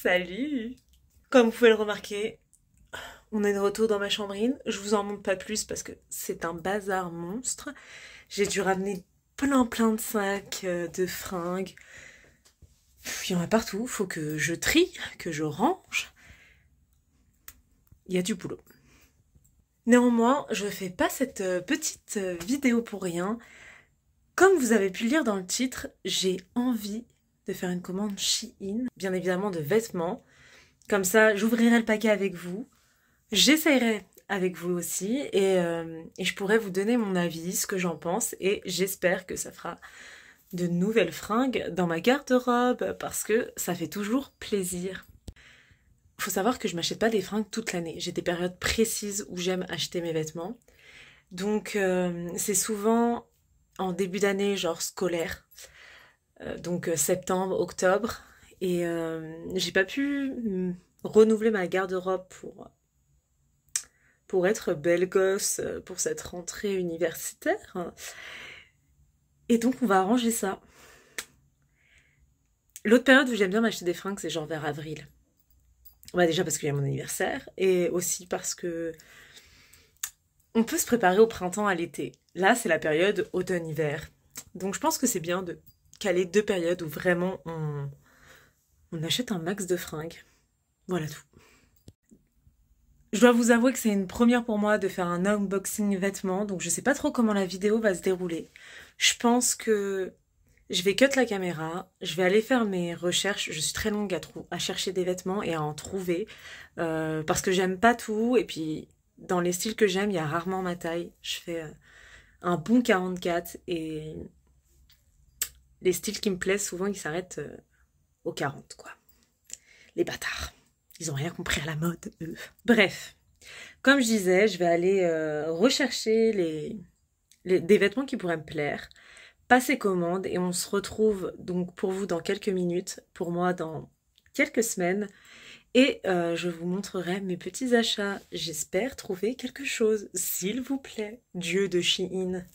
Salut! Comme vous pouvez le remarquer, on est de retour dans ma chambrine. Je vous en montre pas plus parce que c'est un bazar monstre. J'ai dû ramener plein de sacs de fringues. Il y en a partout, faut que je trie, que je range. Il y a du boulot. Néanmoins, je fais pas cette petite vidéo pour rien. Comme vous avez pu le lire dans le titre, j'ai envie de faire une commande Shein, bien évidemment de vêtements. Comme ça, j'ouvrirai le paquet avec vous, j'essayerai avec vous aussi et je pourrai vous donner mon avis, ce que j'en pense et j'espère que ça fera de nouvelles fringues dans ma garde-robe parce que ça fait toujours plaisir. Faut savoir que je m'achète pas des fringues toute l'année. J'ai des périodes précises où j'aime acheter mes vêtements. Donc c'est souvent en début d'année, genre scolaire. Donc septembre, octobre. Et j'ai pas pu renouveler ma garde-robe pour être belle gosse pour cette rentrée universitaire. Et donc on va arranger ça. L'autre période où j'aime bien m'acheter des fringues, c'est genre vers avril. Bah déjà parce qu'il y a mon anniversaire et aussi parce que on peut se préparer au printemps, à l'été. Là, c'est la période automne-hiver. Donc je pense que c'est bien de caler deux périodes où vraiment on achète un max de fringues. Voilà tout. Je dois vous avouer que c'est une première pour moi de faire un unboxing vêtements, donc je sais pas trop comment la vidéo va se dérouler. Je pense que je vais cut la caméra, je vais aller faire mes recherches, je suis très longue à chercher des vêtements et à en trouver, parce que j'aime pas tout, et puis dans les styles que j'aime, il y a rarement ma taille. Je fais un bon 44, et les styles qui me plaisent, souvent ils s'arrêtent au 40, quoi. Les bâtards. Ils ont rien compris à la mode, eux. Bref, comme je disais, je vais aller rechercher des vêtements qui pourraient me plaire, passer commande et on se retrouve donc pour vous dans quelques minutes, pour moi dans quelques semaines. Et je vous montrerai mes petits achats. J'espère trouver quelque chose, s'il vous plaît. Dieu de Shein.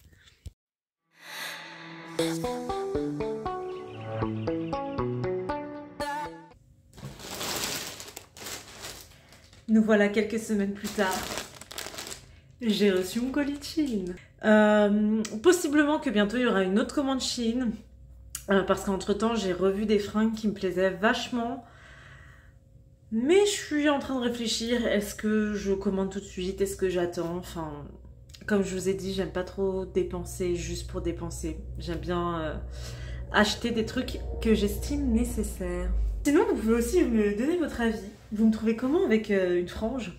Nous voilà quelques semaines plus tard. J'ai reçu mon colis de Shein. Possiblement que bientôt il y aura une autre commande Shein. Parce qu'entre temps j'ai revu des fringues qui me plaisaient vachement. Mais je suis en train de réfléchir. Est-ce que je commande tout de suite? Est-ce que j'attends? Enfin, comme je vous ai dit, j'aime pas trop dépenser juste pour dépenser. J'aime bien acheter des trucs que j'estime nécessaires. Sinon, vous pouvez aussi me donner votre avis. Vous me trouvez comment avec une frange?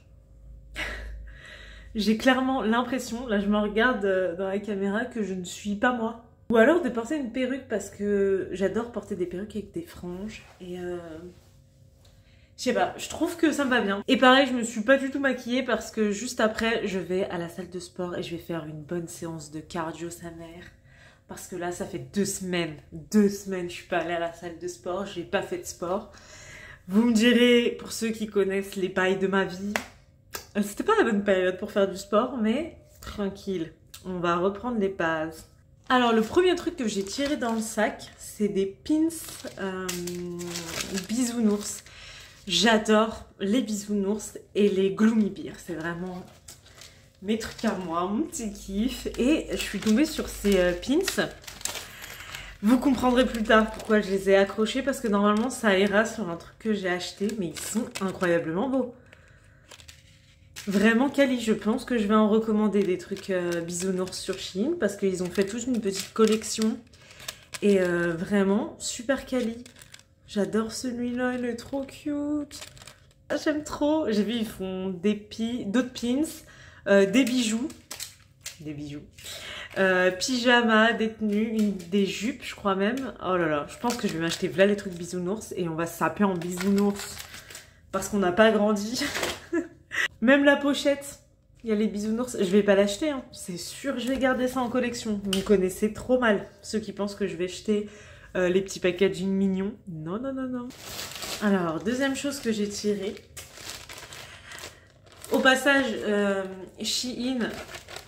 J'ai clairement l'impression, là je me regarde dans la caméra, que je ne suis pas moi. Ou alors de porter une perruque parce que j'adore porter des perruques avec des franges. Et je sais pas, je trouve que ça me va bien. Et pareil, je me suis pas du tout maquillée parce que juste après, je vais à la salle de sport et je vais faire une bonne séance de cardio sa mère. Parce que là, ça fait 2 semaines, je suis pas allée à la salle de sport, j'ai pas fait de sport. Vous me direz, pour ceux qui connaissent les bails de ma vie, c'était pas la bonne période pour faire du sport, mais tranquille, on va reprendre les bases. Alors, le premier truc que j'ai tiré dans le sac, c'est des pins bisounours. J'adore les bisounours et les gloomy bears, c'est vraiment mes trucs à moi, mon petit kiff. Et je suis tombée sur ces pins. Vous comprendrez plus tard pourquoi je les ai accrochés, parce que normalement ça ira sur un truc que j'ai acheté, mais ils sont incroyablement beaux. Vraiment quali, je pense que je vais en recommander des trucs bisounours sur Shein, parce qu'ils ont fait toute une petite collection. Et vraiment super quali. J'adore celui-là, il est trop cute. Ah, j'aime trop. J'ai vu, ils font d'autres pins, des bijoux. Pyjama, des tenues, des jupes, je crois même. Oh là là, je pense que je vais m'acheter là les trucs bisounours et on va se saper en bisounours parce qu'on n'a pas grandi. Même la pochette, il y a les bisounours. Je vais pas l'acheter, hein. C'est sûr, je vais garder ça en collection. Vous me connaissez trop mal, ceux qui pensent que je vais jeter les petits packaging mignons. Non, non, non, non. Alors, deuxième chose que j'ai tirée. Au passage, Shein,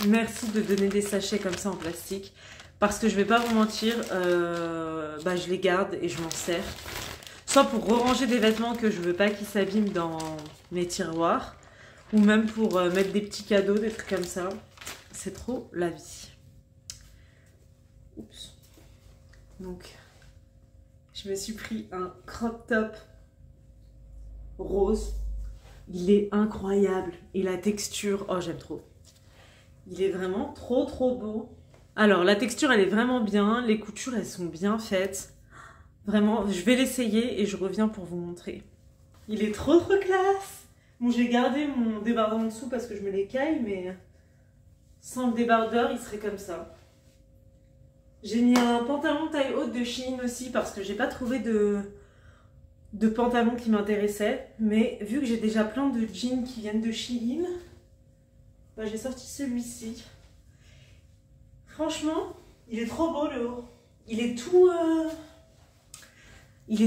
merci de donner des sachets comme ça en plastique. Parce que je vais pas vous mentir, je les garde et je m'en sers. Soit pour ranger des vêtements que je veux pas qu'ils s'abîment dans mes tiroirs, ou même pour mettre des petits cadeaux, des trucs comme ça. C'est trop la vie. Oups. Donc, je me suis pris un crop top rose. Il est incroyable. Et la texture, oh j'aime trop. Il est vraiment trop trop beau. Alors la texture elle est vraiment bien. Les coutures elles sont bien faites. Vraiment, je vais l'essayer et je reviens pour vous montrer. Il est trop trop classe. Bon, j'ai gardé mon débardeur en dessous parce que je me l'écaille, mais sans le débardeur il serait comme ça. J'ai mis un pantalon taille haute de Shein aussi parce que j'ai pas trouvé de pantalon qui m'intéressait. Mais vu que j'ai déjà plein de jeans qui viennent de Shein, bah, j'ai sorti celui-ci. Franchement, il est trop beau le haut. Il est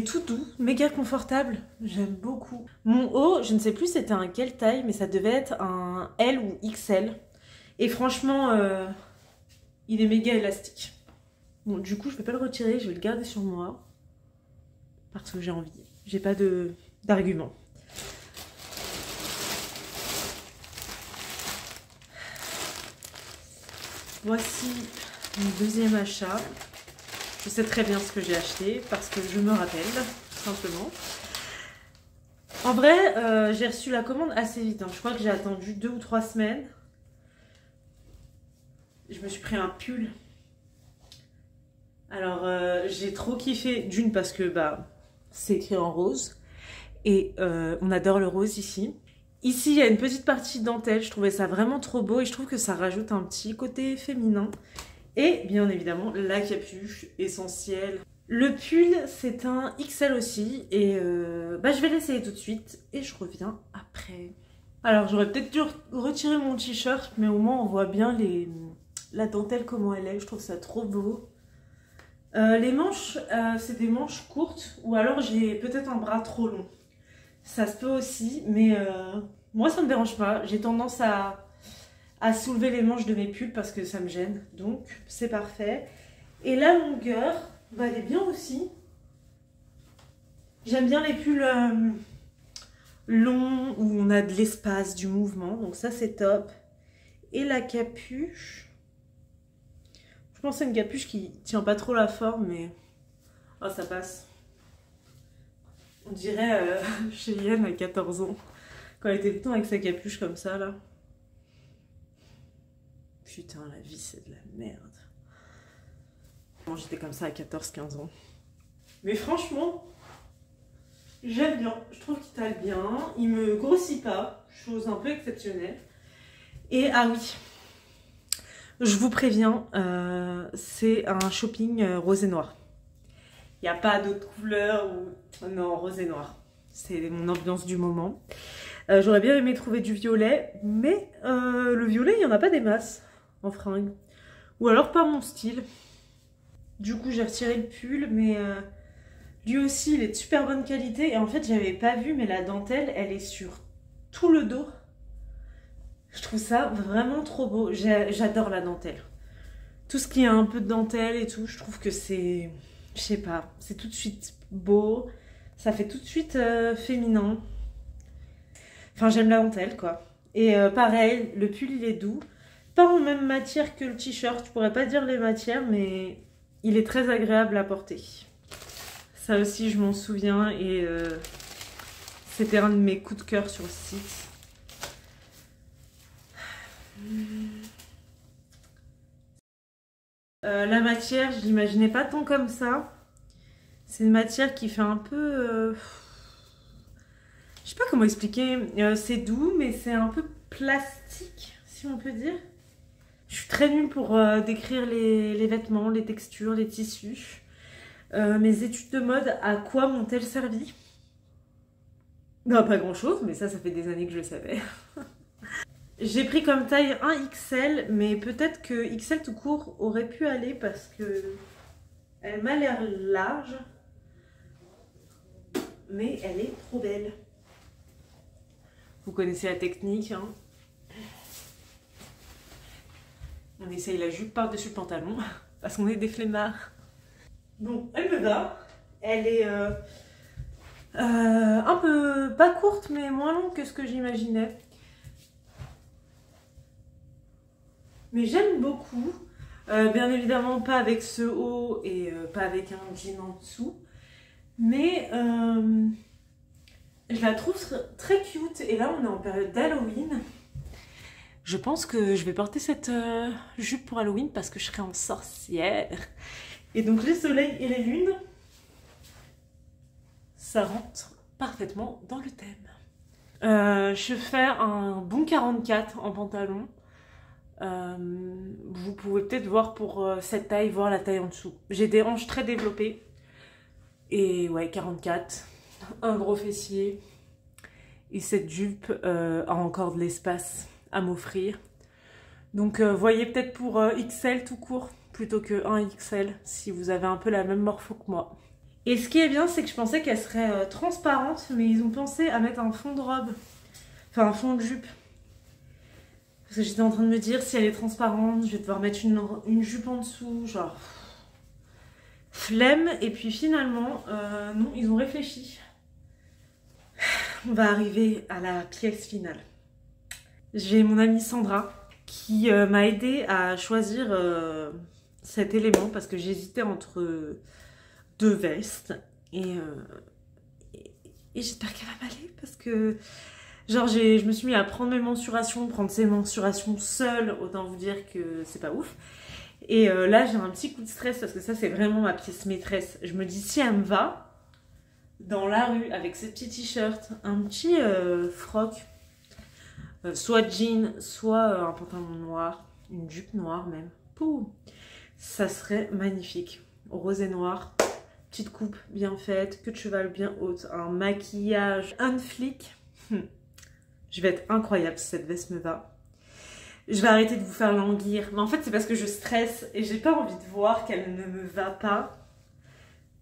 tout doux, méga confortable. J'aime beaucoup. Mon haut, je ne sais plus c'était un quelle taille, mais ça devait être un L ou XL. Et franchement, il est méga élastique. Bon, du coup, je ne vais pas le retirer, je vais le garder sur moi. Parce que j'ai envie. J'ai pas d'argument. Voici mon deuxième achat. Je sais très bien ce que j'ai acheté parce que je me rappelle, tout simplement. En vrai, j'ai reçu la commande assez vite. Hein. Je crois que j'ai attendu 2 ou 3 semaines. Je me suis pris un pull. Alors, j'ai trop kiffé. D'une parce que bah, c'est écrit en rose. Et on adore le rose ici. Ici, il y a une petite partie dentelle. Je trouvais ça vraiment trop beau. Et je trouve que ça rajoute un petit côté féminin. Et bien évidemment, la capuche essentielle. Le pull, c'est un XL aussi. Et bah, je vais l'essayer tout de suite. Et je reviens après. Alors, j'aurais peut-être dû retirer mon t-shirt. Mais au moins, on voit bien la dentelle, comment elle est. Je trouve ça trop beau. Les manches, c'est des manches courtes. Ou alors, j'ai peut-être un bras trop long. Ça se peut aussi. Mais moi, ça ne me dérange pas. J'ai tendance à soulever les manches de mes pulls parce que ça me gêne. Donc, c'est parfait. Et la longueur, bah, elle est bien aussi. J'aime bien les pulls longs où on a de l'espace, du mouvement. Donc ça, c'est top. Et la capuche. Je pense que c'est une capuche qui tient pas trop la forme, mais... Oh, ça passe. On dirait chez Yen à 14 ans. Quand elle était tout le temps avec sa capuche comme ça, là. Putain, la vie, c'est de la merde. Moi, j'étais comme ça à 14-15 ans. Mais franchement, j'aime bien. Je trouve qu'il taille bien. Il me grossit pas. Chose un peu exceptionnelle. Et ah oui, je vous préviens, c'est un shopping rose et noir. Il n'y a pas d'autres couleurs ou... Non, rose et noir. C'est mon ambiance du moment. J'aurais bien aimé trouver du violet, mais le violet, il n'y en a pas des masses en fringues. Ou alors pas mon style. Du coup, j'ai retiré le pull, mais lui aussi, il est de super bonne qualité. Et en fait, j'avais pas vu, mais la dentelle, elle est sur tout le dos. Je trouve ça vraiment trop beau. J'adore la dentelle. Tout ce qui a un peu de dentelle et tout, je trouve que c'est... Je sais pas, c'est tout de suite beau. Ça fait tout de suite féminin. Enfin, j'aime la dentelle, quoi. Et pareil, le pull, il est doux. Pas en même matière que le t-shirt. Je pourrais pas dire les matières, mais il est très agréable à porter. Ça aussi, je m'en souviens. Et c'était un de mes coups de cœur sur le site. La matière, je l'imaginais pas tant comme ça. C'est une matière qui fait un peu... Je sais pas comment expliquer. C'est doux, mais c'est un peu plastique, si on peut dire. Je suis très nulle pour décrire les vêtements, les textures, les tissus. Mes études de mode, à quoi m'ont-elles servi? Non, pas grand-chose, mais ça fait des années que je le savais. J'ai pris comme taille un XL, mais peut-être que XL tout court aurait pu aller parce que elle m'a l'air large, mais elle est trop belle. Vous connaissez la technique, hein. On essaye la jupe par-dessus le pantalon parce qu'on est des flemmards. Donc elle me va, elle est Un peu, pas courte, mais moins longue que ce que j'imaginais. Mais j'aime beaucoup. Bien évidemment, pas avec ce haut et pas avec un jean en dessous. Mais je la trouve très cute. Et là, on est en période d'Halloween. Je pense que je vais porter cette jupe pour Halloween parce que je serai en sorcière. Et donc les soleils et les lunes, ça rentre parfaitement dans le thème. Je vais faire un bon 44 en pantalon. Vous pouvez peut-être voir pour cette taille, voir la taille en dessous. J'ai des hanches très développées. Et ouais, 44. Un gros fessier. Et cette jupe a encore de l'espace à m'offrir. Donc voyez peut-être pour XL tout court plutôt que 1XL si vous avez un peu la même morpho que moi. Et ce qui est bien, c'est que je pensais qu'elle serait transparente, mais ils ont pensé à mettre un fond de robe, enfin un fond de jupe. Parce que j'étais en train de me dire, si elle est transparente, je vais devoir mettre une jupe en dessous, genre flemme. Et puis finalement, non, ils ont réfléchi. On va arriver à la pièce finale. J'ai mon amie Sandra qui m'a aidé à choisir cet élément parce que j'hésitais entre deux vestes et j'espère qu'elle va m'aller parce que genre je me suis mis à prendre mes mensurations, prendre ces mensurations seule, autant vous dire que c'est pas ouf. Et là j'ai un petit coup de stress parce que ça c'est vraiment ma pièce maîtresse. Je me dis si elle me va dans la rue avec ce petit t-shirt, un petit froc, soit jean, soit un pantalon noir, une jupe noire même. Pouh, ça serait magnifique. Rose et noir, petite coupe bien faite, queue de cheval bien haute, un maquillage, un flic. Je vais être incroyable si cette veste me va. Je vais arrêter de vous faire languir. Mais en fait, c'est parce que je stresse et j'ai pas envie de voir qu'elle ne me va pas.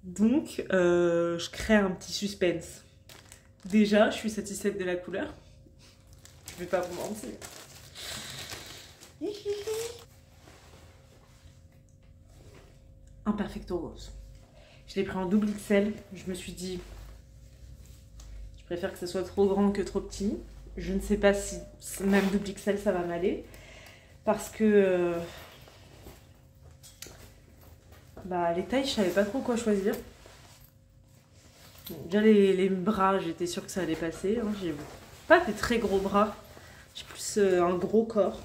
Donc, je crée un petit suspense. Déjà, je suis satisfaite de la couleur. Je vais pas vous mentir. Un perfecto rose. Je l'ai pris en double XL. Je me suis dit, je préfère que ce soit trop grand que trop petit. Je ne sais pas si même double XL ça va m'aller. Parce que les tailles, je savais pas trop quoi choisir. Bon, déjà les bras, j'étais sûre que ça allait passer. Hein. J'ai pas des très gros bras. J'ai plus un gros corps.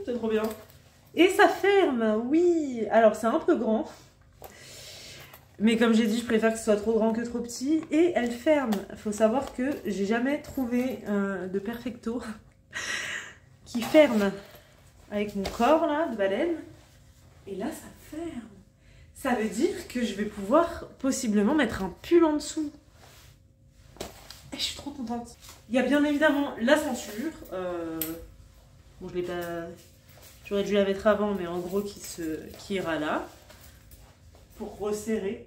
C'est trop bien. Et ça ferme, oui. Alors c'est un peu grand. Mais comme j'ai dit, je préfère que ce soit trop grand que trop petit. Et elle ferme. Il faut savoir que j'ai jamais trouvé de perfecto qui ferme avec mon corps là, de baleine. Et là, ça ferme. Ça veut dire que je vais pouvoir possiblement mettre un pull en dessous. Et je suis trop contente. Il y a bien évidemment la ceinture. Bon, je l'ai pas... J'aurais dû la mettre avant, mais en gros, qui ira là. Pour resserrer.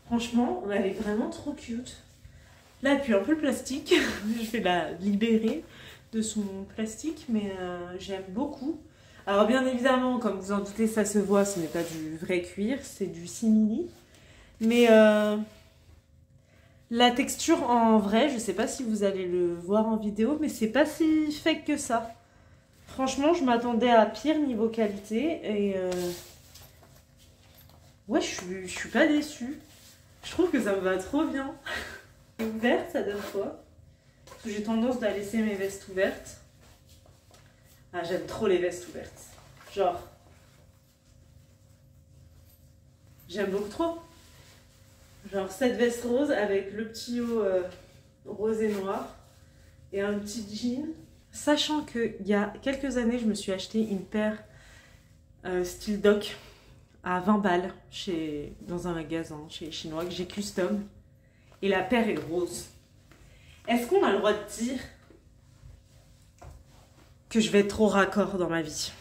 Franchement, elle est vraiment trop cute. Là, elle pue un peu le plastique. Je vais la libérer de son plastique, mais j'aime beaucoup. Alors bien évidemment, comme vous en doutez, ça se voit, ce n'est pas du vrai cuir, c'est du simili. Mais la texture en vrai, je ne sais pas si vous allez le voir en vidéo, mais c'est pas si fake que ça. Franchement, je m'attendais à pire niveau qualité et ouais, je suis pas déçue. Je trouve que ça me va trop bien. Ouverte, ça donne quoi? Parce que j'ai tendance à laisser mes vestes ouvertes. Ah, j'aime trop les vestes ouvertes. Genre, j'aime beaucoup trop. Genre cette veste rose avec le petit haut rose et noir et un petit jean. Sachant qu'il y a quelques années, je me suis acheté une paire style doc à 20 balles dans un magasin chez les Chinois que j'ai custom. Et la paire est rose. Est-ce qu'on a le droit de dire que je vais être trop raccord dans ma vie?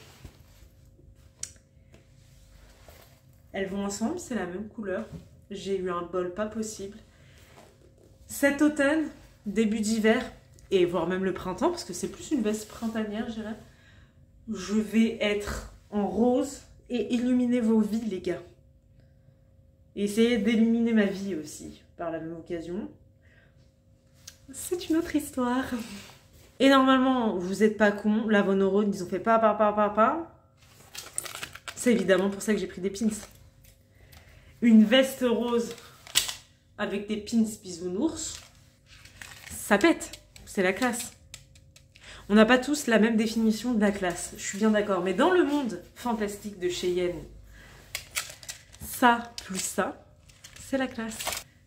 Elles vont ensemble, c'est la même couleur. J'ai eu un bol pas possible. Cet automne, début d'hiver, et voire même le printemps, parce que c'est plus une veste printanière, je dirais, je vais être en rose et illuminez vos vies, les gars. Et essayez d'illuminer ma vie aussi, par la même occasion. C'est une autre histoire. Et normalement, vous êtes pas cons. Là, vos neurones, ils ont fait pas. C'est évidemment pour ça que j'ai pris des pins. Une veste rose avec des pins bisounours. Ça pète. C'est la classe. On n'a pas tous la même définition de la classe. Je suis bien d'accord. Mais dans le monde fantastique de Cheyenne, ça plus ça, c'est la classe.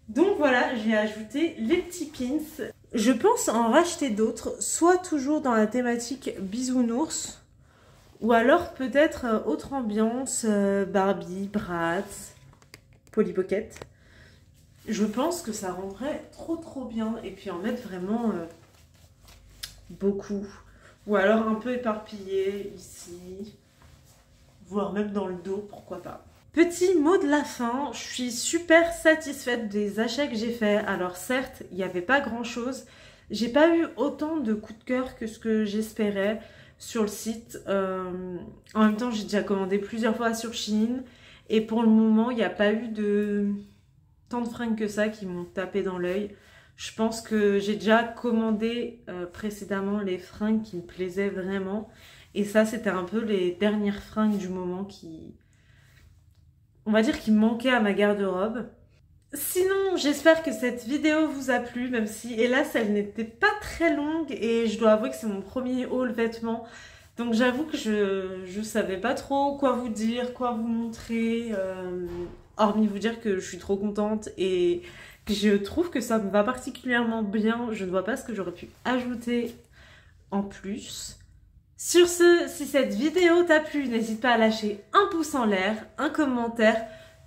Donc voilà, j'ai ajouté les petits pins. Je pense en racheter d'autres, soit toujours dans la thématique bisounours, ou alors peut-être autre ambiance, Barbie, Bratz, Polly Pocket. Je pense que ça rendrait trop bien, et puis en mettre vraiment beaucoup. Ou alors un peu éparpillé ici, voire même dans le dos, pourquoi pas. Petit mot de la fin, je suis super satisfaite des achats que j'ai faits. Alors certes, il n'y avait pas grand chose. J'ai pas eu autant de coups de cœur que ce que j'espérais sur le site. En même temps, j'ai déjà commandé plusieurs fois sur Shein. Et pour le moment, il n'y a pas eu tant de fringues que ça qui m'ont tapé dans l'œil. Je pense que j'ai déjà commandé précédemment les fringues qui me plaisaient vraiment. Et ça, c'était un peu les dernières fringues du moment qui... on va dire qu'il manquait à ma garde-robe. Sinon, j'espère que cette vidéo vous a plu, même si, hélas, elle n'était pas très longue et je dois avouer que c'est mon premier haul vêtements. Donc j'avoue que je savais pas trop quoi vous dire, quoi vous montrer, hormis vous dire que je suis trop contente et que je trouve que ça me va particulièrement bien. Je ne vois pas ce que j'aurais pu ajouter en plus. Sur ce, si cette vidéo t'a plu, n'hésite pas à lâcher un pouce en l'air, un commentaire,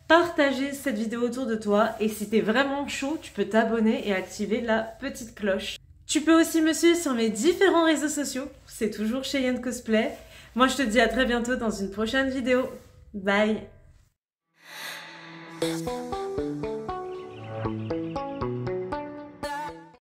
partager cette vidéo autour de toi et si t'es vraiment chaud, tu peux t'abonner et activer la petite cloche. Tu peux aussi me suivre sur mes différents réseaux sociaux, c'est toujours Cheyenne Cosplay. Moi je te dis à très bientôt dans une prochaine vidéo. Bye!